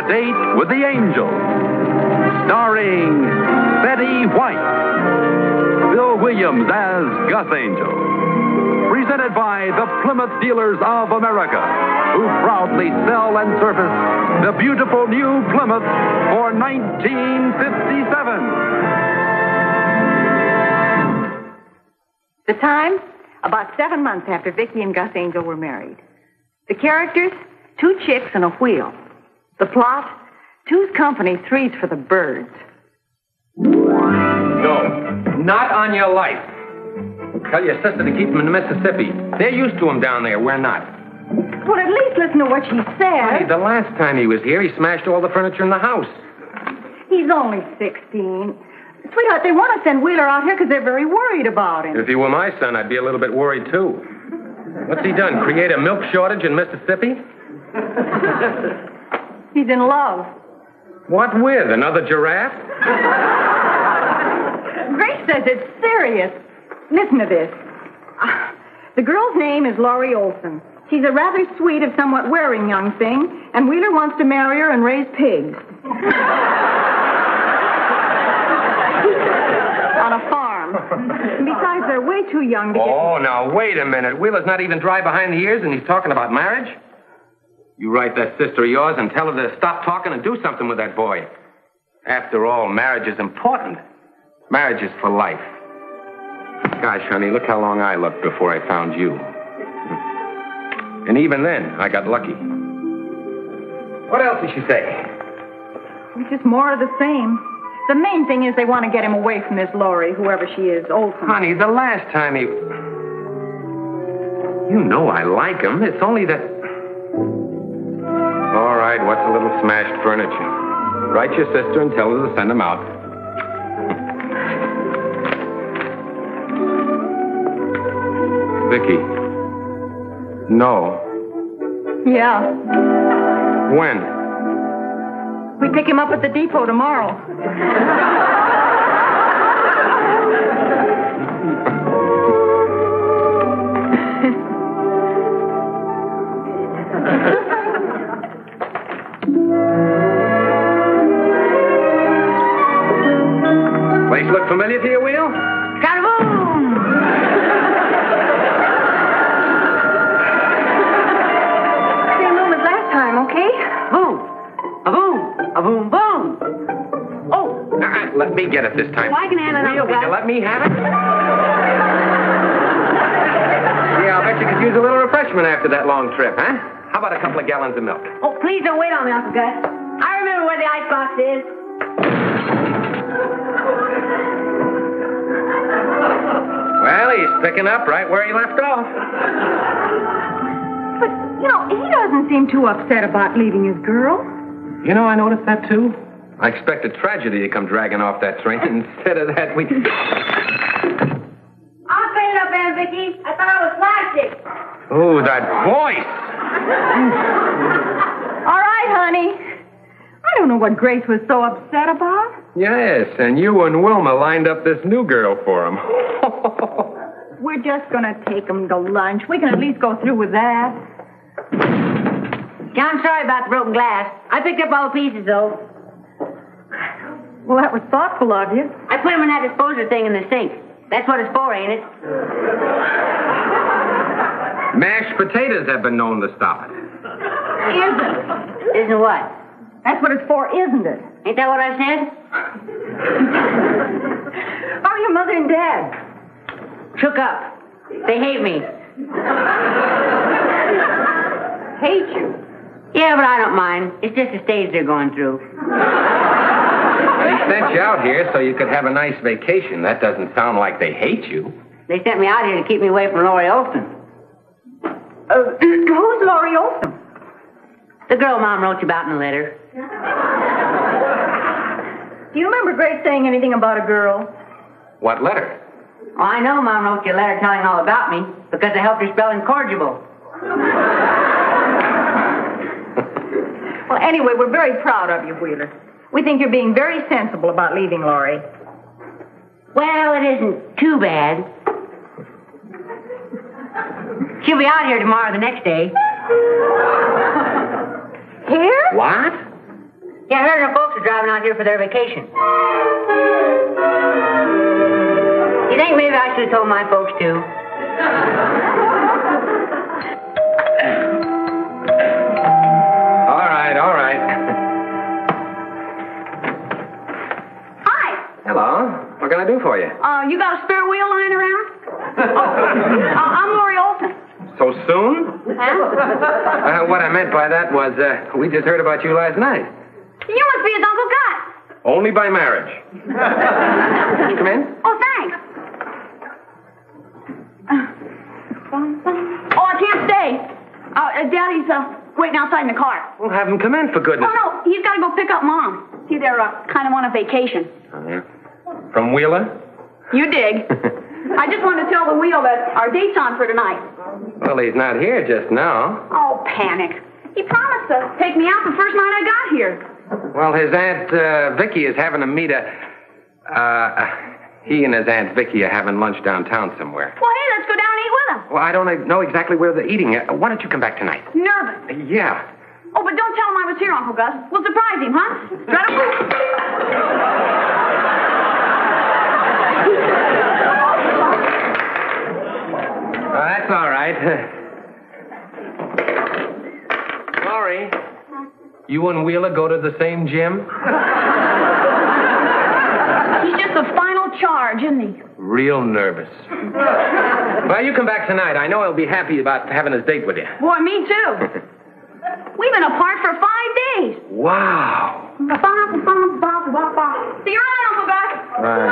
Date with the Angels, starring Betty White, Bill Williams as Gus Angel. Presented by the Plymouth Dealers of America, who proudly sell and service the beautiful new Plymouth for 1957. The time? About 7 months after Vickie and Gus Angel were married. The characters? 2 chicks and a wheel. The plot? 2's company, 3's for the birds. No, not on your life. Tell your sister to keep him in Mississippi. They're used to him down there. We're not. Well, at least listen to what she said. Hey, the last time he was here, he smashed all the furniture in the house. He's only 16. Sweetheart, they want to send Wheeler out here because they're very worried about him. If he were my son, I'd be a little bit worried, too. What's he done? Create a milk shortage in Mississippi? He's in love. What with? Another giraffe? Grace says it's serious. Listen to this. The girl's name is Laurie Olson. She's a rather sweet, if somewhat wearing young thing, and Wheeler wants to marry her and raise pigs. On a farm. Besides, they're way too young to get... Oh, now, wait a minute. Wheeler's not even dry behind the ears, and he's talking about marriage? You write that sister of yours and tell her to stop talking and do something with that boy. After all, marriage is important. Marriage is for life. Gosh, honey, look how long I looked before I found you. And even then, I got lucky. What else did she say? It's just more of the same. The main thing is they want to get him away from this Laurie, whoever she is, Olson. Honey, the last time he... You know I like him. It's only that... All right, what's a little smashed furniture? Write your sister and tell her to send him out. Vickie. No. Yeah. When? We pick him up at the depot tomorrow. Place look familiar to you, Wheel? Ka-boom! Same room as last time, okay? Boom! A boom! A boom, boom! Oh! Let me get it this time. Well, I can handle it, Wheel, Uncle will you Gus. let me have it? Yeah, I'll bet you could use a little refreshment after that long trip, huh? How about a couple of gallons of milk? Oh, please don't wait on me, Uncle Gus. I remember where the icebox is. Well, he's picking up right where he left off. But, he doesn't seem too upset about leaving his girl. You know, I noticed that, too. I expected tragedy to come dragging off that train. Instead of that, we... I'll clean it up, Aunt Vickie. I thought I was plastic. Ooh, that voice! All right, honey. I don't know what Grace was so upset about. Yes, and you and Wilma lined up this new girl for him. We're just going to take him to lunch. We can at least go through with that. Yeah, I'm sorry about the broken glass. I picked up all the pieces, though. Well, that was thoughtful of you. I put them in that disposer thing in the sink. That's what it's for, ain't it? Mashed potatoes have been known to stop it. Isn't what? That's what it's for, isn't it? Ain't that what I said? How are your mother and dad? Shook up. They hate me. Hate you? Yeah, but I don't mind. It's just the stage they're going through. They sent you out here so you could have a nice vacation. That doesn't sound like they hate you. They sent me out here to keep me away from Laurie Olson. Who's Laurie Olson? The girl Mom wrote you about in the letter. Do you remember Grace saying anything about a girl? What letter? Oh, I know Mom wrote you a letter telling all about me because I helped her spell incorrigible. Well, anyway, we're very proud of you, Wheeler. We think you're being very sensible about leaving Laurie. Well, it isn't too bad. She'll be out here tomorrow, the next day. Here? What? Yeah, I heard her folks are driving out here for their vacation. You think maybe I should have told my folks, too? All right. Hi. Hello. What can I do for you? You got a spare wheel lying around? I'm Lori Olson. So soon? Huh? What I meant by that was, we just heard about you last night. You must be his Uncle Gus. Only by marriage. Come in. Oh, thanks. Oh, I can't stay. Daddy's waiting outside in the car. Well, have him come in, for goodness. Oh, no, he's got to go pick up Mom. See, they're kind of on a vacation. Oh, yeah. From Wheeler? You dig. I just wanted to tell the wheel that our date's on for tonight. Well, he's not here just now. Oh, panic. He promised to take me out the first night I got here. Well, his Aunt Vickie is having a meet he and his Aunt Vickie are having lunch downtown somewhere. Well, hey, let's go down and eat with them. Well, I don't know exactly where they're eating. Why don't you come back tonight? Nervous. Yeah. Oh, but don't tell him I was here, Uncle Gus. We'll surprise him, huh? That's all right. Laurie, you and Wheeler go to the same gym? He's just the final charge, isn't he? Real nervous. Well, you come back tonight. I know he'll be happy about having his date with you. Boy, me too. We've been apart for 5 days. Wow. See you around, Uncle Gus. Right.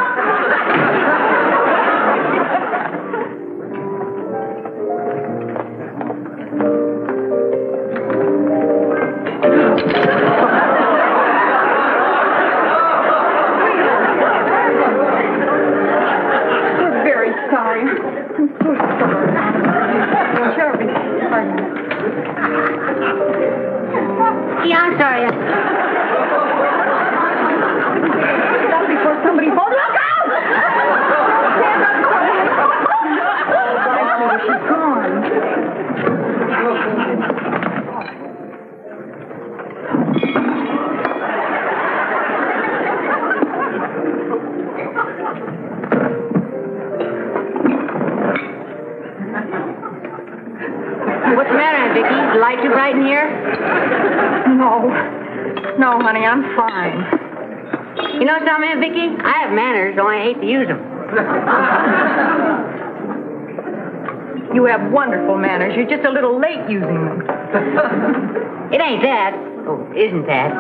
We're very sorry. I'm so sorry. Terribly sorry. Yeah, I'm sorry. Stop before somebody falls. Look out! She's gone. What's the matter, Aunt Vickie? The light too bright in here? No, honey, I'm fine. You know something, Aunt Vickie? I have manners, only I hate to use them. You have wonderful manners. You're just a little late using them. It ain't that. Oh, isn't that?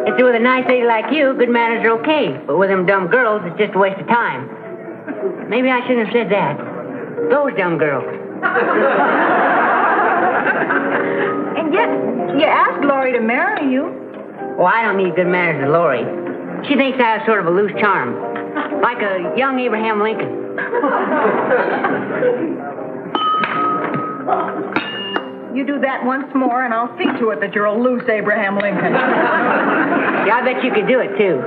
It's with a nice lady like you, good manners are okay. But with them dumb girls, it's just a waste of time. Maybe I shouldn't have said that. Those dumb girls. And yet, you asked Laurie to marry you. Oh, I don't need good manners with Laurie. She thinks I have sort of a loose charm. Like a young Abraham Lincoln. You do that once more, and I'll see to it that you're a loose Abraham Lincoln. Yeah, I bet you could do it, too.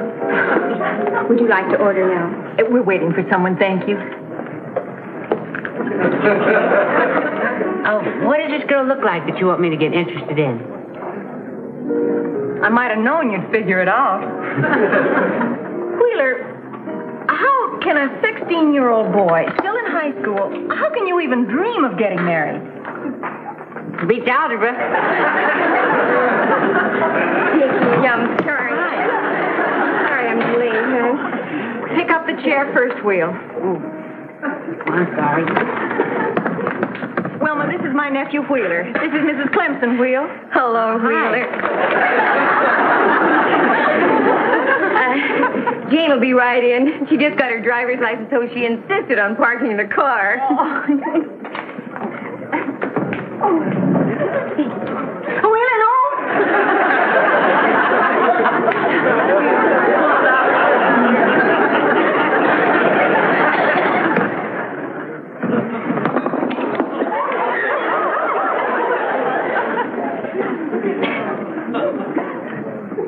Would you like to order now? We're waiting for someone, thank you. Oh, what does this girl look like that you want me to get interested in? I might have known you'd figure it out. Wheeler, how can a 16-year-old boy, still in high school, how can you even dream of getting married? Beats algebra. Yeah, I'm sorry. Sorry, I'm late, huh? Pick up the chair first, Wheel. I'm sorry. Wilma, this is my nephew, Wheeler. This is Mrs. Clemson, Wheel. Hello, Wheeler. Jane will be right in. She just got her driver's license, so she insisted on parking in the car. Wheeler, no!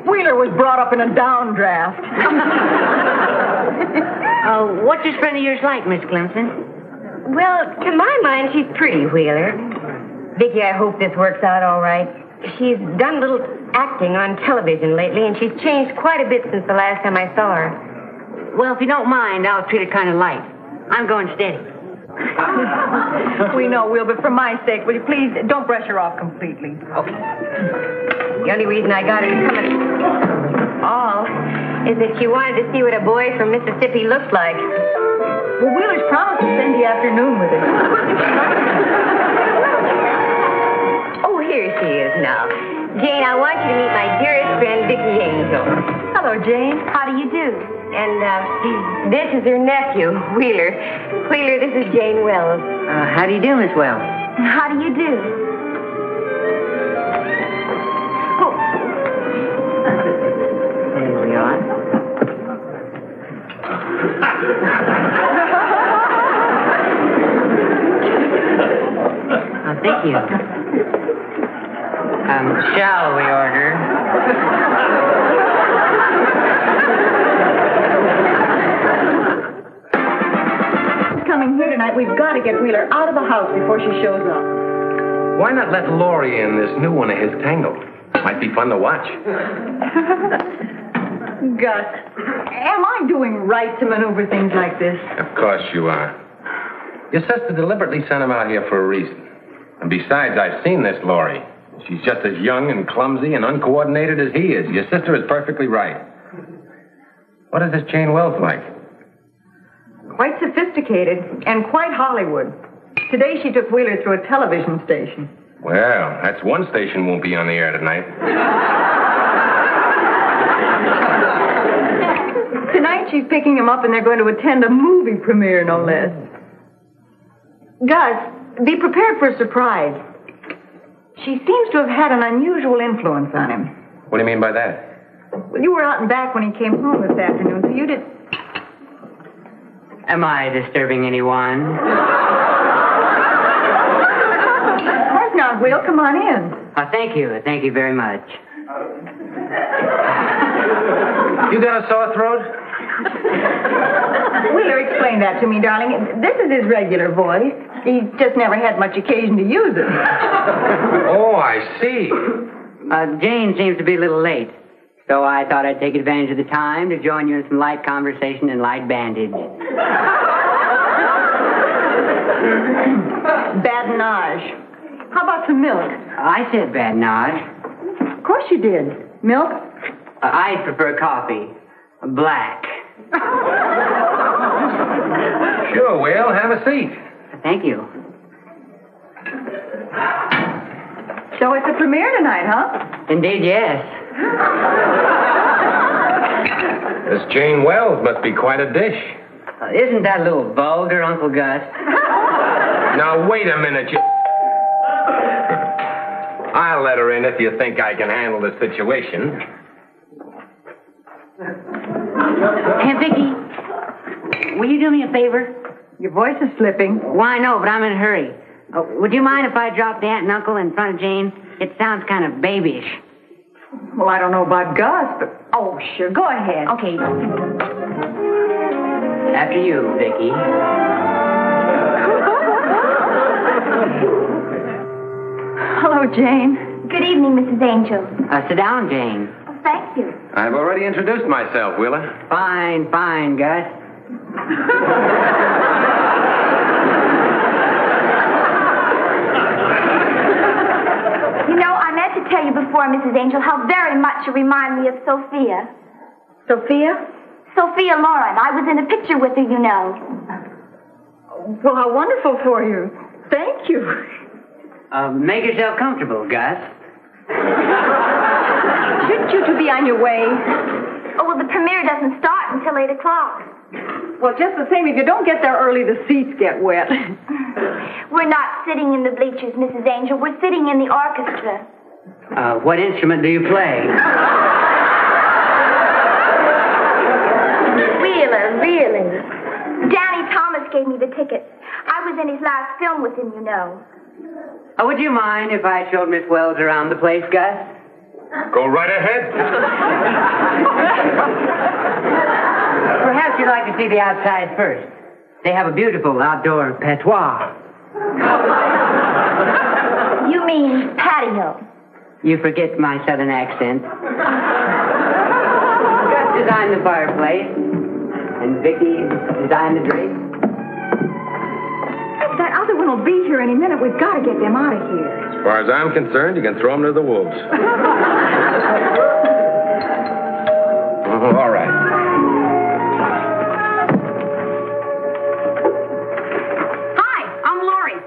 Wheeler was brought up in a downdraft. What's this friend of yours like, Miss Clemson? Well, to my mind, she's pretty, Wheeler. Vickie, I hope this works out all right. She's done a little acting on television lately, and she's changed quite a bit since the last time I saw her. Well, if you don't mind, I'll treat it kind of light. I'm going steady. We know, Will, but for my sake, will you please don't brush her off completely? Okay. The only reason I got her to come at all is that she wanted to see what a boy from Mississippi looks like. Well, Wheeler's promised to spend the afternoon with her. Oh, here she is now. Jane, I want you to meet my dearest friend, Vickie Angel. Hello, Jane. How do you do? And this is her nephew, Wheeler. Wheeler, this is Jane Wells. How do you do, Miss Wells? How do you do? Oh. There we are. Thank you. Shall we order? Coming here tonight, we've got to get Wheeler out of the house before she shows up. Why not let Laurie in this new one of his tango? Might be fun to watch. Gus, am I doing right to maneuver things like this? Of course you are. Your sister deliberately sent him out here for a reason. And besides, I've seen this Laurie. She's just as young and clumsy and uncoordinated as he is. Your sister is perfectly right. What is this Jane Wells like? Quite sophisticated and quite Hollywood. Today she took Wheeler through a television station. Well, that's one station won't be on the air tonight. Tonight she's picking him up and they're going to attend a movie premiere, no less. Gus, be prepared for a surprise. She seems to have had an unusual influence on him. What do you mean by that? Well, you were out and back when he came home this afternoon, so you did... Am I disturbing anyone? Of course not, Will. Come on in. Thank you. Thank you very much. You got a sore throat? Wheeler, explain that to me, darling. This is his regular voice. He's just never had much occasion to use it. Oh, I see. Jane seems to be a little late, so I thought I'd take advantage of the time to join you in some light conversation and light bandage. Badinage. How about some milk? I said badinage. Of course you did. Milk? I prefer coffee. Black. Sure, Will. Have a seat. Thank you. So it's a premiere tonight, huh? Indeed, yes. This Jane Wells must be quite a dish. Isn't that a little vulgar, Uncle Gus? Now, wait a minute. I'll let her in if you think I can handle the situation. Hey, Vickie, will you do me a favor? Your voice is slipping. Why, no, but I'm in a hurry. Would you mind if I dropped the aunt and uncle in front of Jane? It sounds kind of babyish. Well, I don't know about Gus, but... Oh, sure. Go ahead. Okay. After you, Vickie. Hello, Jane. Good evening, Mrs. Angel. Sit down, Jane. Oh, thank you. I've already introduced myself, Wheeler. Fine, Gus. You know, I meant to tell you before, Mrs. Angel, how very much you remind me of Sophia. Sophia? Sophia Loren. I was in a picture with her, you know. Well, how wonderful for you. Thank you. Make yourself comfortable, Gus. Shouldn't you two be on your way? Oh, well, the premiere doesn't start until 8 o'clock. Well, just the same, if you don't get there early, the seats get wet. We're not sitting in the bleachers, Mrs. Angel. We're sitting in the orchestra. What instrument do you play? Wheeler, really. Danny Thomas gave me the tickets. I was in his last film with him, you know. Would you mind if I showed Miss Wells around the place, Gus? Go right ahead. Perhaps you'd like to see the outside first. They have a beautiful outdoor patois. You mean patio? You forget my southern accent. Gus designed the fireplace, and Vickie designed the drapes. That other one will be here any minute. We've got to get them out of here. As far as I'm concerned, you can throw them to the wolves. All right. Hi, I'm Lori.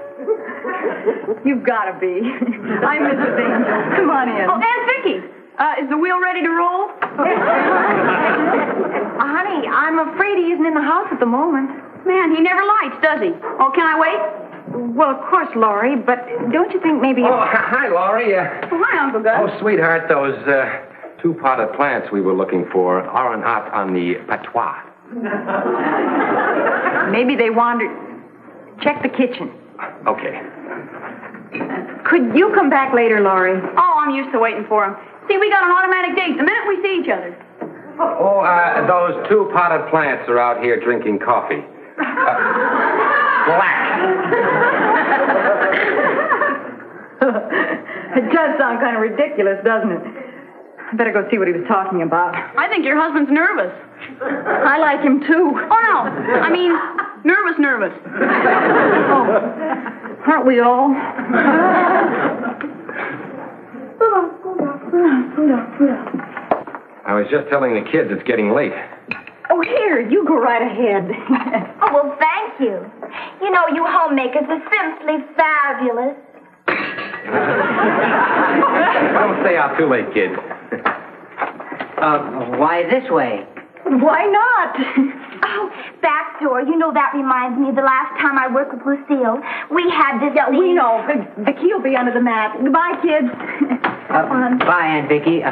You've got to be. I'm Mrs. Angel. Come on in. Oh, Aunt Vickie. Is the wheel ready to roll? Honey, I'm afraid he isn't in the house at the moment. Man, he never lights, does he? Oh, can I wait? Well, of course, Laurie, but don't you think maybe... Oh, hi, Laurie. Oh, hi, Uncle Gus. Oh, sweetheart, those two potted plants we were looking for are not on the patois. Maybe they wandered... Check the kitchen. Okay. Could you come back later, Laurie? Oh, I'm used to waiting for him. See, we got an automatic date the minute we see each other. Oh, those two potted plants are out here drinking coffee. Black. It does sound kind of ridiculous, doesn't it? I better go see what he was talking about. I think your husband's nervous. I like him, too. Oh, no. I mean, nervous. Oh, aren't we all? I was just telling the kids it's getting late. Oh, here, you go right ahead. Oh, well, thank you. You know, you homemakers are simply fabulous. Don't stay out too late, kids. Why this way? Why not? Oh, back door. You know, that reminds me of the last time I worked with Lucille. We had this... Yeah, we know. The key will be under the mat. Goodbye, kids. Bye, Aunt Vickie.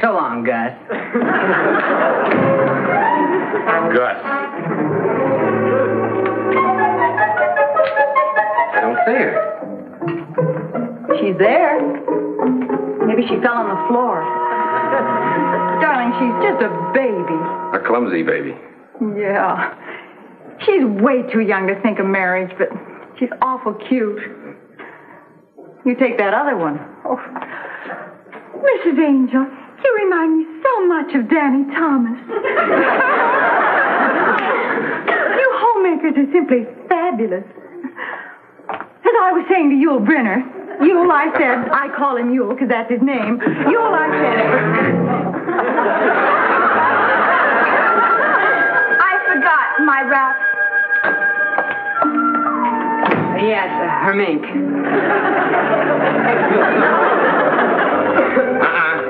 So long, Gus. Gus. I don't see her. She's there. Maybe she fell on the floor. Darling, she's just a baby. A clumsy baby. Yeah. She's way too young to think of marriage, but she's awful cute. You take that other one. Oh. Mrs. Angel, you remind me so much of Danny Thomas. You homemakers are simply fabulous. As I was saying to Yule Brenner, Yule, I said, I call him Yule because that's his name. Yule, I said... I forgot my wrap. Yes, her mink.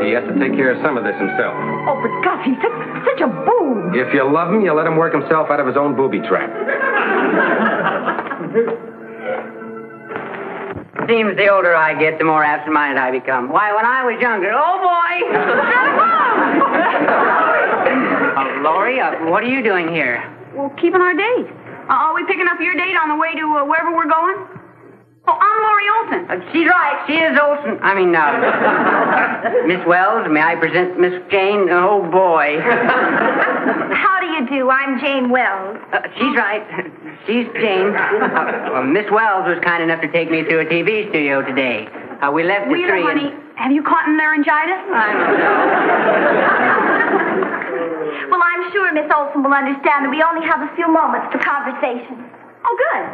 He has to take care of some of this himself. Oh, but Gus, he's such a boob. If you love him, you let him work himself out of his own booby trap. Seems the older I get, the more absent-minded I become. Why, when I was younger, oh, boy! Laurie, what are you doing here? Well, keeping our date. Are we picking up your date on the way to wherever we're going? Oh, I'm Laurie Olson. She's right. She is Olson. Miss Wells, may I present Miss Jane? Oh, boy. How do you do? I'm Jane Wells. She's right. She's Jane. Miss Wells was kind enough to take me to a TV studio today. We left at 3. Wheeler, honey, have you caught laryngitis? I don't know. Well, I'm sure Miss Olson will understand that we only have a few moments for conversation. Oh, good.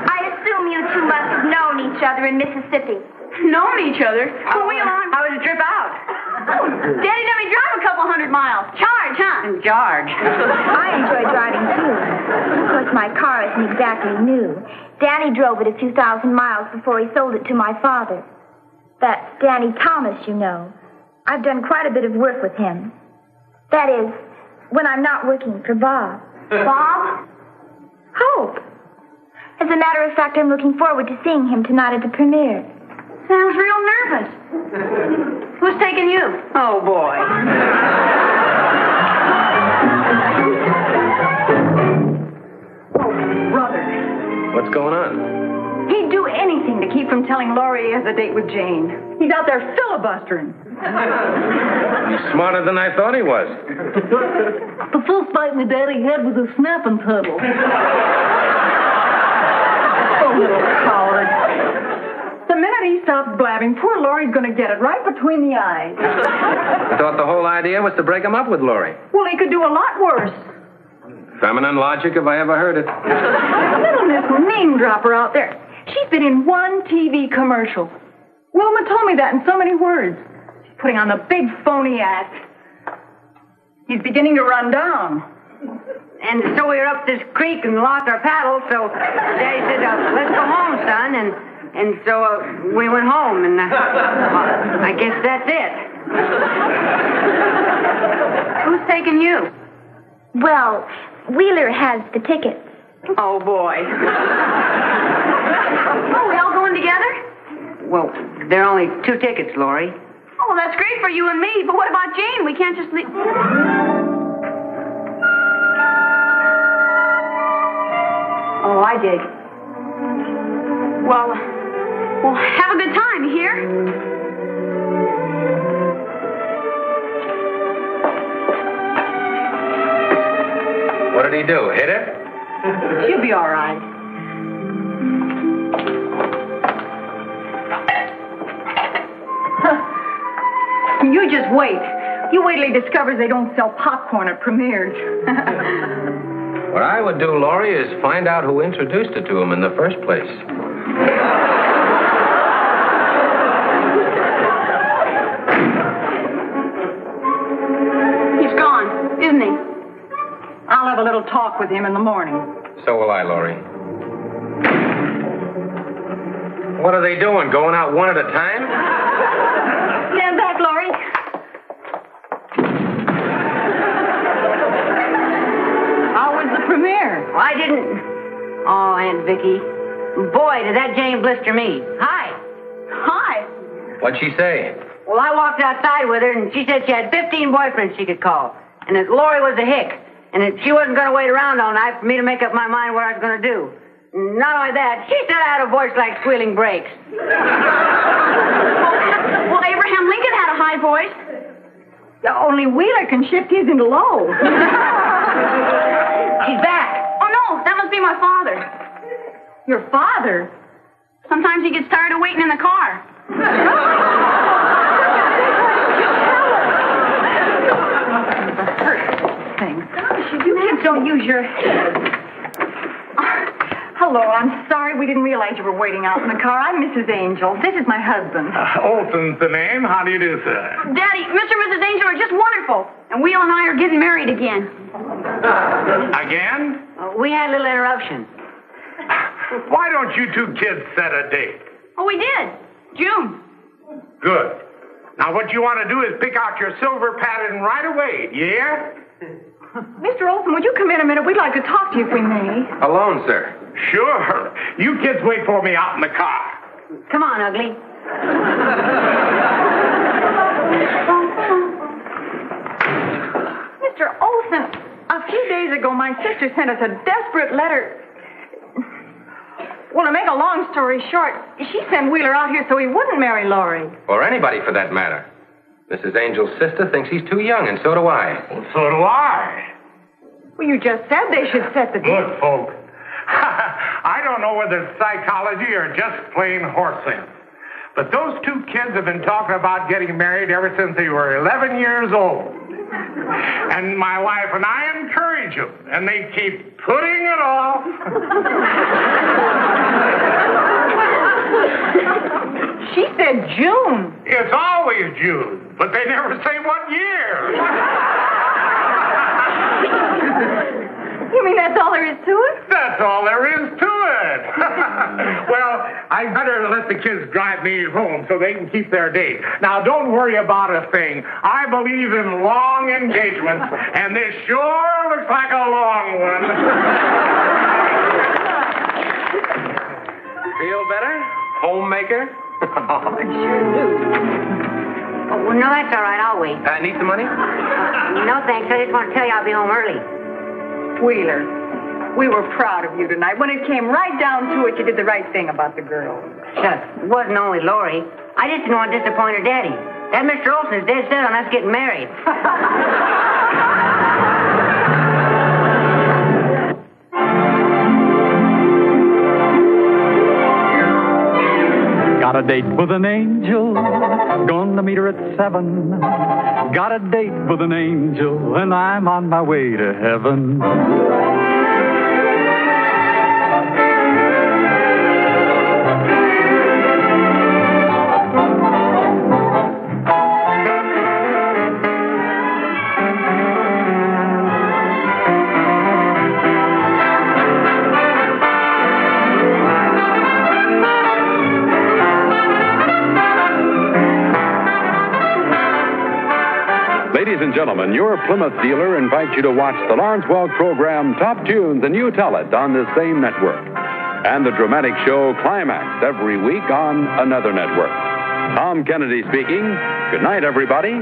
I assume you two must have known each other in Mississippi. Known each other? Oh, How was the trip out? Daddy let me drive a couple 100 miles. Charge, huh? Charge. I enjoy driving, too. Of course, my car isn't exactly new. Danny drove it a few thousand miles before he sold it to my father. That's Danny Thomas, you know. I've done quite a bit of work with him. That is, when I'm not working for Bob. Bob? Hope. As a matter of fact, I'm looking forward to seeing him tonight at the premiere. Sounds real nervous. Who's taking you? Oh, boy. Oh, brother. What's going on? He'd do anything to keep from telling Laurie he has a date with Jane. He's out there filibustering. He's smarter than I thought he was. The first fight my daddy had was a snapping turtle. Little coward. The minute he stops blabbing, poor Laurie's going to get it right between the eyes. I thought the whole idea was to break him up with Laurie. Well, he could do a lot worse. Feminine logic, if I ever heard it. Little Miss Name Dropper out there. She's been in one TV commercial. Wilma told me that in so many words. She's putting on the big phony act. He's beginning to run down. And so we were up this creek and lost our paddle, so Daddy said, let's go home, son. And so we went home, and I guess that's it. Who's taking you? Well, Wheeler has the tickets. Oh, boy. Oh, we all going together? Well, there are only 2 tickets, Laurie. Oh, well, that's great for you and me, but what about Jane? We can't just leave... Oh, I dig. Well, have a good time, you hear? What did he do? Hit it? She'll be all right. You just wait. You wait till he discovers they don't sell popcorn at premieres. What I would do, Laurie, is find out who introduced it to him in the first place. He's gone, isn't he? I'll have a little talk with him in the morning. So will I, Laurie. What are they doing? Going out one at a time? Stand back, Laurie. How was the premiere? Well, I didn't... Oh, Aunt Vickie. Boy, did that Jane blister me. Hi. Hi. What'd she say? Well, I walked outside with her, and she said she had 15 boyfriends she could call, and that Laurie was a hick, and that she wasn't going to wait around all night for me to make up my mind what I was going to do. Not only that, she said I had a voice like squealing brakes. Well, Abraham Lincoln had a high voice. Only Wheeler can shift his into low. She's back. Oh, no, that must be my father. Your father? Sometimes he gets tired of waiting in the car. Things. You kids don't use your head. Hello, I'm sorry we didn't realize you were waiting out in the car. I'm Mrs. Angel. This is my husband. Olson's the name. How do you do, sir? Daddy, Mr. and Mrs. Angel are just wonderful. And Wheel and I are getting married again. Again? We had a little interruption. Why don't you 2 kids set a date? Oh, we did. June. Good. Now, what you want to do is pick out your silver pattern right away, yeah? Mr. Olson, would you come in a minute? We'd like to talk to you if we may. Alone, sir. Sure. You kids wait for me out in the car. Come on, ugly. Mr. Olson, a few days ago, my sister sent us a desperate letter. Well, to make a long story short, she sent Wheeler out here so he wouldn't marry Laurie. Or anybody, for that matter. Mrs. Angel's sister thinks he's too young, and so do I. Well, so do I. Well, you just said they should set the date. Look, folks, I don't know whether it's psychology or just plain horse sense, but those 2 kids have been talking about getting married ever since they were 11 years old. And my wife and I encourage them, and they keep putting it off. She said June. It's always June, but they never say what year. You mean that's all there is to it? That's all there is to it. Well, I better let the kids drive me home so they can keep their date. Now, don't worry about a thing. I believe in long engagements, and this sure looks like a long one. Feel better? Homemaker? Oh, well, no, that's all right. I'll wait. Need some money? No, thanks. I just want to tell you I'll be home early. Wheeler, we were proud of you tonight. When it came right down to it, you did the right thing about the girl. Shucks, it wasn't only Laurie. I just didn't want to disappoint her daddy. That Mr. Olson is dead set on us getting married. Got a date with an angel, gonna meet her at 7. Got a date with an angel, and I'm on my way to heaven. Ladies and gentlemen, your Plymouth dealer invites you to watch the Lawrence Welk program Top Tunes and You Tell It on this same network. And the dramatic show Climax every week on another network. Tom Kennedy speaking. Good night, everybody.